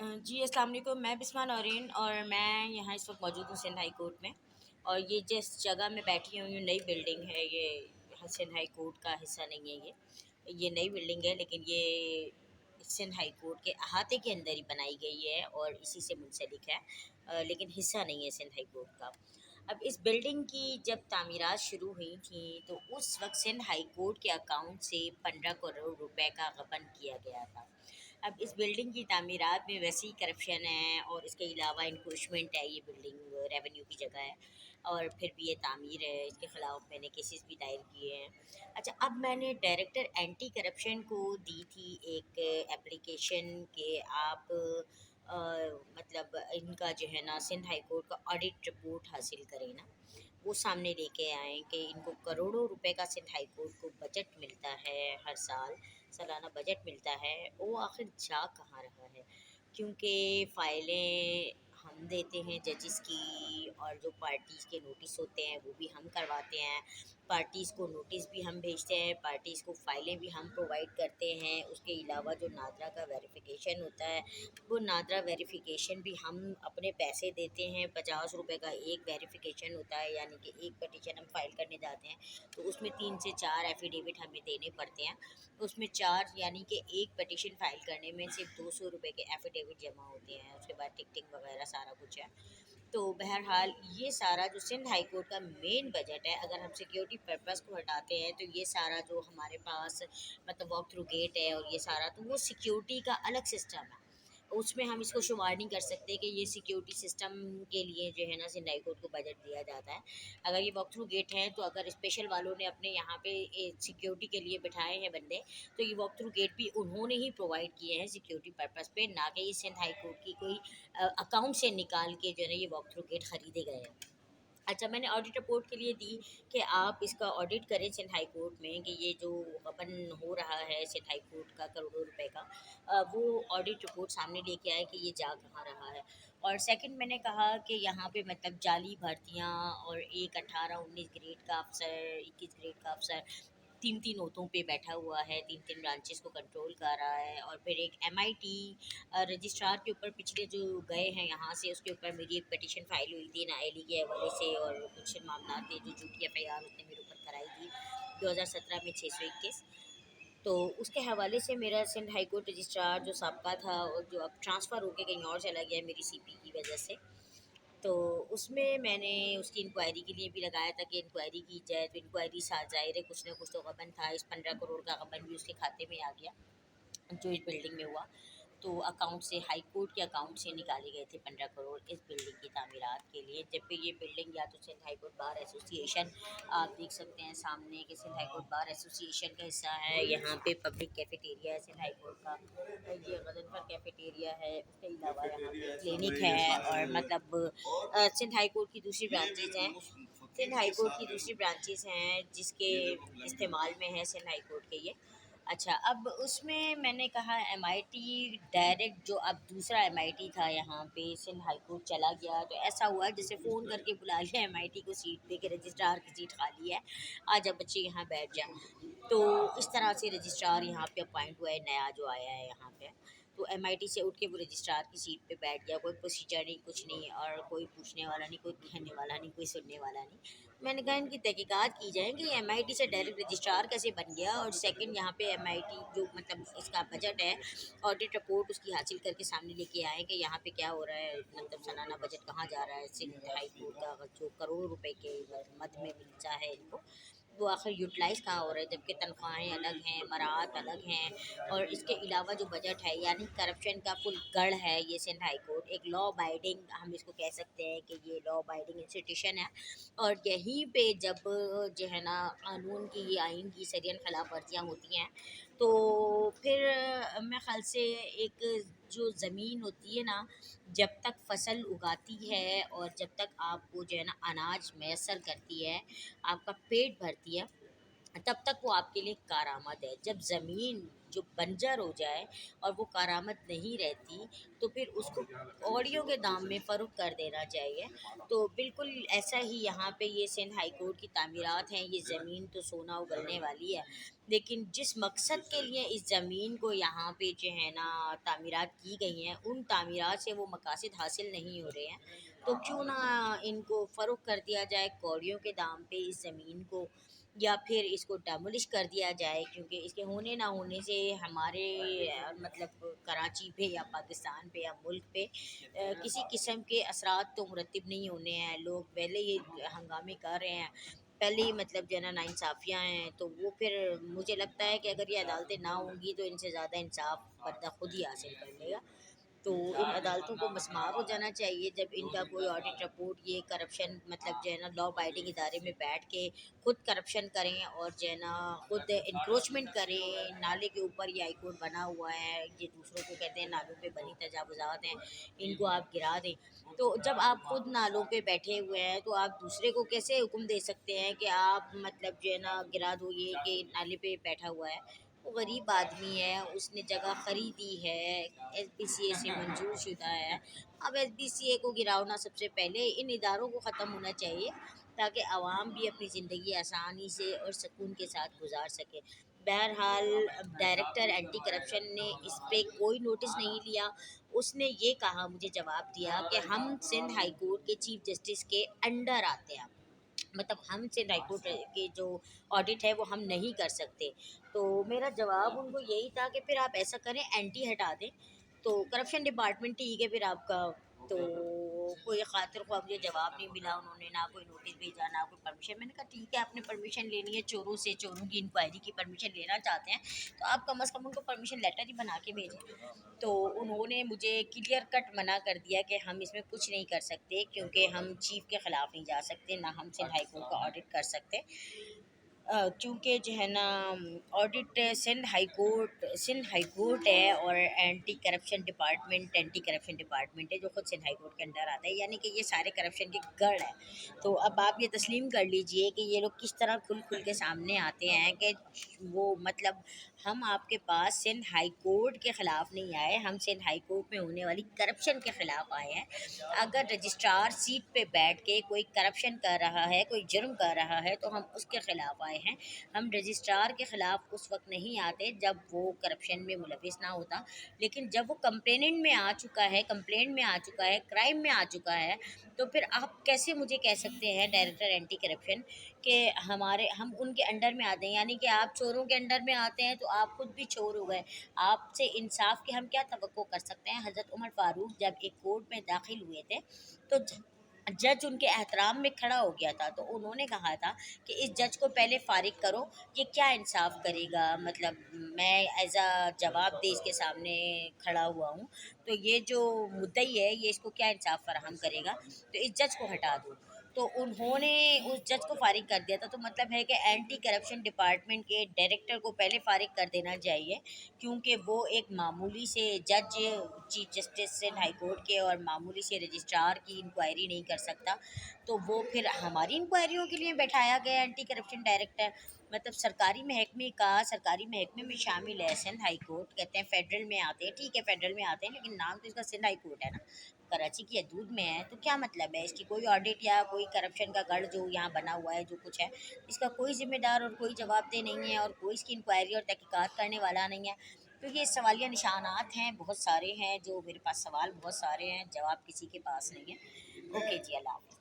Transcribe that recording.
جی अस्सलाम वालेकुम। मैं बिस्मा नौरीन और मैं यहाँ इस वक्त मौजूद हूँ सिंध हाई कोर्ट में। और ये जिस जगह में बैठी हुई हूँ नई बिल्डिंग है, ये सिंध हाई कोर्ट का हिस्सा नहीं है। ये नई बिल्डिंग है, लेकिन ये सिंध हाई कोर्ट के अहाते के अंदर ही बनाई गई है और इसी से मुंसलिक है, लेकिन हिस्सा नहीं है सिंध हाई कोर्ट का। अब इस बिल्डिंग की जब तामीरात शुरू हुई थी तो उस वक्त सिंध हाई कोर्ट के अकाउंट से 15 करोड़ रुपए का गबन किया गया था। अब इस बिल्डिंग की तामीरात में वैसे ही करप्शन है और इसके अलावा इंक्रोचमेंट है। ये बिल्डिंग रेवेन्यू की जगह है और फिर भी ये तामीर है, इसके ख़िलाफ़ मैंने केसेस भी दायर किए हैं। अच्छा, अब मैंने डायरेक्टर एंटी करप्शन को दी थी एक एप्लीकेशन कि आप मतलब इनका जो है ना सिंध हाई कोर्ट का ऑडिट रिपोर्ट हासिल करें ना, वो सामने लेके आएँ कि इनको करोड़ों रुपए का सिंध हाई कोर्ट को बजट मिलता है हर साल, सालाना बजट मिलता है, वो आखिर जा कहाँ रहा है। क्योंकि फ़ाइलें हम देते हैं जजेस की, और जो पार्टीज़ के नोटिस होते हैं वो भी हम करवाते हैं, पार्टीज़ को नोटिस भी हम भेजते हैं, पार्टीज़ को फ़ाइलें भी हम प्रोवाइड करते हैं। उसके अलावा जो नादरा का वेरिफ़िकेशन होता है, वो नादरा वेरिफ़िकेशन भी हम अपने पैसे देते हैं। 50 रुपए का एक वेरिफ़िकेशन होता है, यानी कि एक पटिशन हम फ़ाइल करने जाते हैं तो उसमें 3 से 4 एफ़िडेविट हमें देने पड़ते हैं। उसमें 4 यानी कि एक पटिशन फ़ाइल करने में सिर्फ 200 रुपए के एफ़िडेविट जमा होते हैं, उसके बाद टिकटिंग वगैरह सारा कुछ है। तो बहरहाल ये सारा जो सिंध हाई कोर्ट का मेन बजट है, अगर हम सिक्योरिटी पर्पज़ को हटाते हैं तो ये सारा जो हमारे पास मतलब वॉक थ्रू गेट है और ये सारा, तो वो सिक्योरिटी का अलग सिस्टम है। उसमें हम इसको शुमार नहीं कर सकते कि ये सिक्योरिटी सिस्टम के लिए जो है ना सिंध हाई कोर्ट को बजट दिया जाता है। अगर ये वॉक थ्रू गेट है, तो अगर स्पेशल वालों ने अपने यहाँ पे सिक्योरिटी के लिए बिठाए हैं बंदे, तो ये वॉक थ्रू गेट भी उन्होंने ही प्रोवाइड किए हैं सिक्योरिटी पर्पज़ पे, ना कि ये सिंध हाई कोर्ट की कोई अकाउंट से निकाल के जो है ये वॉक थ्रू गेट ख़रीदे गए हैं। अच्छा, मैंने ऑडिट रिपोर्ट के लिए दी कि आप इसका ऑडिट करें सिंध हाई कोर्ट में कि ये जो गबन हो रहा है सिंध हाई कोर्ट का करोड़ों रुपए का, वो ऑडिट रिपोर्ट सामने लेके आए कि ये जा कहाँ रहा है। और सेकंड मैंने कहा कि यहाँ पे मतलब जाली भर्तियाँ, और एक 18-19 ग्रेड का अफसर, 21 ग्रेड का अफसर 3-3 ओहदों पे बैठा हुआ है, 3-3 ब्रांचेस को कंट्रोल कर रहा है। और फिर एक एमआईटी रजिस्ट्रार के ऊपर पिछले जो गए हैं यहाँ से, उसके ऊपर मेरी एक पिटीशन फाइल हुई थी नाअहली के हवाले से, और कुछ मामला थे जो झूठी एफआईआर उसने मेरे ऊपर कराई थी 2017 में 621। तो उसके हवाले से मेरा सिंध हाई कोर्ट रजिस्ट्रार जो साबका था और जो अब ट्रांसफ़र होकर कहीं और चला गया मेरी सीपी की वजह से, तो उसमें मैंने उसकी इंक्वायरी के लिए भी लगाया था कि इंक्वायरी की जाए। तो इंक्वायरी साथ ज़ाहिर है कुछ ना कुछ तो गबन था, इस 15 करोड़ का गबन भी उसके खाते में आ गया जो इस बिल्डिंग में हुआ। तो अकाउंट से, हाई कोर्ट के अकाउंट से निकाले गए थे 15 करोड़ इस बिल्डिंग की तामीरात के लिए, जबकि ये बिल्डिंग या तो Sindh high court bar association, आप देख सकते हैं सामने कि Sindh high court bar association का हिस्सा है। यहाँ पे पब्लिक कैफेटेरिया है सिंध हाई कोर्ट का, ये गजनफर कैफेटेरिया है, उसके अलावा यहाँ पे क्लिनिक है, और मतलब सिंध हाई कोर्ट की दूसरी ब्रांचेज़ हैं, सिंध हाई कोर्ट की दूसरी ब्रांचेज़ हैं जिसके इस्तेमाल में है सिंध हाई कोर्ट के ये। अच्छा, अब उसमें मैंने कहा एमआईटी डायरेक्ट, जो अब दूसरा एमआईटी था यहाँ पे सिंध हाई कोर्ट चला गया, तो ऐसा हुआ जैसे फ़ोन करके बुला लिया एमआईटी को सीट पे कि रजिस्ट्रार की सीट खाली है, आ जा बच्चे यहाँ बैठ जा। तो इस तरह से रजिस्ट्रार यहाँ पे अपॉइंट हुआ है, नया जो आया है यहाँ पे। तो एमआईटी से उठ के वो रजिस्ट्रार की सीट पे बैठ गया, कोई प्रोसीजर नहीं, कुछ नहीं, और कोई पूछने वाला नहीं, कोई कहने वाला नहीं, कोई सुनने वाला नहीं। मैंने कहा इनकी तहकीकात की जाए कि एमआईटी से डायरेक्ट रजिस्ट्रार कैसे बन गया। और सेकंड, यहाँ पे एमआईटी जो मतलब इसका बजट है, ऑडिट रिपोर्ट उसकी हासिल करके सामने लेके आए कि यहाँ पे क्या हो रहा है, मतलब सालाना बजट कहाँ जा रहा है सिंध हाई कोर्ट का, जो करोड़ रुपए के मद में मिलता है इनको, वो आखिर यूटिलाइज़ कहाँ हो रहा है, जबकि तनख्वाहें अलग हैं, मराहत अलग हैं। और इसके अलावा जो बजट है, यानी करप्शन का फुल गढ़ है ये सिंध हाई कोर्ट। एक लॉ अबाइडिंग हम इसको कह सकते हैं कि ये लॉ अबाइडिंग इंस्टीट्यूशन है, और यहीं पे जब जो है ना कानून की, आइन की सरियन खिलाफ वर्जियाँ होती हैं, तो फिर मेरे ख़्याल से एक जो ज़मीन होती है ना, जब तक फसल उगाती है और जब तक आपको जो है ना अनाज मैसर करती है, आपका पेट भरती है, तब तक वो आपके लिए कारआमद है। जब ज़मीन जो बंजर हो जाए और वो कारामद नहीं रहती तो फिर उसको ऑडियो के दाम में फ़रोख्त कर देना चाहिए। तो बिल्कुल ऐसा ही यहाँ पे ये सिंध हाई कोर्ट की तामीरात हैं। ये ज़मीन तो सोना उगलने वाली है, लेकिन जिस मकसद के लिए इस ज़मीन को यहाँ पे जो है ना तामीरात की गई हैं, उन तामीरात से वो मकासद हासिल नहीं हो रहे हैं। तो क्यों ना इनको फ़रोख्त कर दिया जाए कौड़ियों के दाम पे इस ज़मीन को, या फिर इसको डेमोलिश कर दिया जाए, क्योंकि इसके होने ना होने से हमारे मतलब कराची पे या पाकिस्तान पे या मुल्क पे किसी किस्म के असरात तो मुरतब नहीं होने हैं। लोग पहले ही हंगामे कर रहे हैं, पहले ही मतलब जो है ना नाइंसाफ़ियाँ हैं। तो वो फिर मुझे लगता है कि अगर ये अदालतें ना होंगी तो इनसे ज़्यादा इंसाफ बंदा खुद ही हासिल कर लेगा। तो इन अदालतों को मसमार हो जाना चाहिए जब इनका कोई ऑडिट रिपोर्ट ये करप्शन मतलब जो है ना लॉ बाइडिंग इदारे में बैठ के खुद करप्शन करें और जो है ना खुद इंक्रोचमेंट करें। नाले के ऊपर ये हाई कोर्ट बना हुआ है, ये दूसरों को कहते हैं नालों पे बनी तजावुज़ात हैं, इनको आप गिरा दें। तो जब आप खुद नालों पे बैठे हुए हैं तो आप दूसरे को कैसे हुक्म दे सकते हैं कि आप मतलब जो है ना गिरा दो, ये कि नाले पे बैठा हुआ है। वो गरीब आदमी है, उसने जगह ख़रीदी है, एसपीसीए से मंजूर शुदा है। अब एसपीसीए को गिराना सबसे पहले इन इदारों को ख़त्म होना चाहिए, ताकि आवाम भी अपनी ज़िंदगी आसानी से और सुकून के साथ गुजार सके। बहरहाल डायरेक्टर एंटी करप्शन ने इस पे कोई नोटिस नहीं लिया। उसने ये कहा, मुझे जवाब दिया कि हम सिंध हाई कोर्ट के चीफ जस्टिस के अंडर आते हैं, मतलब हम सिंध हाई कोर्ट के जो ऑडिट है वो हम नहीं कर सकते। तो मेरा जवाब उनको यही था कि फिर आप ऐसा करें, एंटी हटा दें, तो करप्शन डिपार्टमेंट ठीक है फिर आपका। तो कोई खातिर ख्वाह मुझे जवाब नहीं मिला, उन्होंने ना कोई नोटिस भेजा ना कोई परमिशन। मैंने कहा ठीक है, आपने परमिशन लेनी है चोरों से, चोरों की इंक्वायरी की परमिशन लेना चाहते हैं तो आप कम अज़ कम उनको परमिशन लेटर ही बना के भेजें। तो उन्होंने मुझे क्लियर कट मना कर दिया कि हम इसमें कुछ नहीं कर सकते, क्योंकि हम चीफ़ के ख़िलाफ़ नहीं जा सकते, ना हम सिंध हाई कोर्ट का ऑडिट कर सकते। क्योंकि जो है ना ऑडिट सिंध हाई कोर्ट है और एंटी करप्शन डिपार्टमेंट है जो खुद सिंध हाई कोर्ट के अंडर आता है, यानी कि ये सारे करप्शन के गढ़ है। तो अब आप ये तस्लीम कर लीजिए कि ये लोग किस तरह खुल खुल के सामने आते हैं कि वो मतलब हम आपके पास सिंध हाई कोर्ट के ख़िलाफ़ नहीं आए, हम सिंध हाई कोर्ट में होने वाली करप्शन के ख़िलाफ़ आए हैं। अगर रजिस्ट्रार सीट पे बैठ के कोई करप्शन कर रहा है, कोई जुर्म कर रहा है, तो हम उसके ख़िलाफ़ आए हैं। हम रजिस्ट्रार के ख़िलाफ़ उस वक्त नहीं आते जब वो करप्शन में मुलविस ना होता, लेकिन जब वो कंप्लेनेंट में आ चुका है, कंप्लेंट में आ चुका है, क्राइम में आ चुका है, तो फिर आप कैसे मुझे कह सकते हैं डायरेक्टर एंटी करप्शन कि हम उनके अंडर में आते हैं। यानी कि आप चोरों के अंडर में आते हैं तो आप खुद भी चोर हो गए। आपसे इंसाफ की हम क्या तवक्को कर सकते हैं। हज़रत उमर फ़ारूक जब एक कोर्ट में दाखिल हुए थे तो जज उनके एहतराम में खड़ा हो गया था, तो उन्होंने कहा था कि इस जज को पहले फ़ारिग करो, ये क्या इंसाफ करेगा, मतलब मैं एज अ जवाब दे इसके सामने खड़ा हुआ हूँ, तो ये जो मुद्दई है ये इसको क्या इंसाफ फराहम करेगा, तो इस जज को हटा दो। तो उन्होंने उस जज को फ़ारिग कर दिया था। तो मतलब है कि एंटी करप्शन डिपार्टमेंट के डायरेक्टर को पहले फ़ारिग कर देना चाहिए, क्योंकि वो एक मामूली से जज, chief justice Sindh high court के और मामूली से रजिस्ट्रार की इंक्वायरी नहीं कर सकता। तो वो फिर हमारी इंक्वायरियों के लिए बैठाया गया एंटी करप्शन डायरेक्टर। मतलब सरकारी महकमे में शामिल है सिंध हाई कोर्ट, कहते हैं फेडरल में आते हैं, ठीक है फेडरल में आते हैं, लेकिन नाम तो इसका सिंध हाई कोर्ट है ना, कराची की हदूद में है। तो क्या मतलब है इसकी, कोई ऑडिट या कोई करप्शन का गढ़ जो यहाँ बना हुआ है जो कुछ है, इसका कोई ज़िम्मेदार और कोई जवाबदेह नहीं है, और कोई इसकी इंक्वायरी और तहकीकात करने वाला नहीं है। तो ये सवालिया निशानात हैं, बहुत सारे हैं, जो मेरे पास सवाल बहुत सारे हैं, जवाब किसी के पास नहीं है। ओके जी, अल्लाह हाफ़िज़।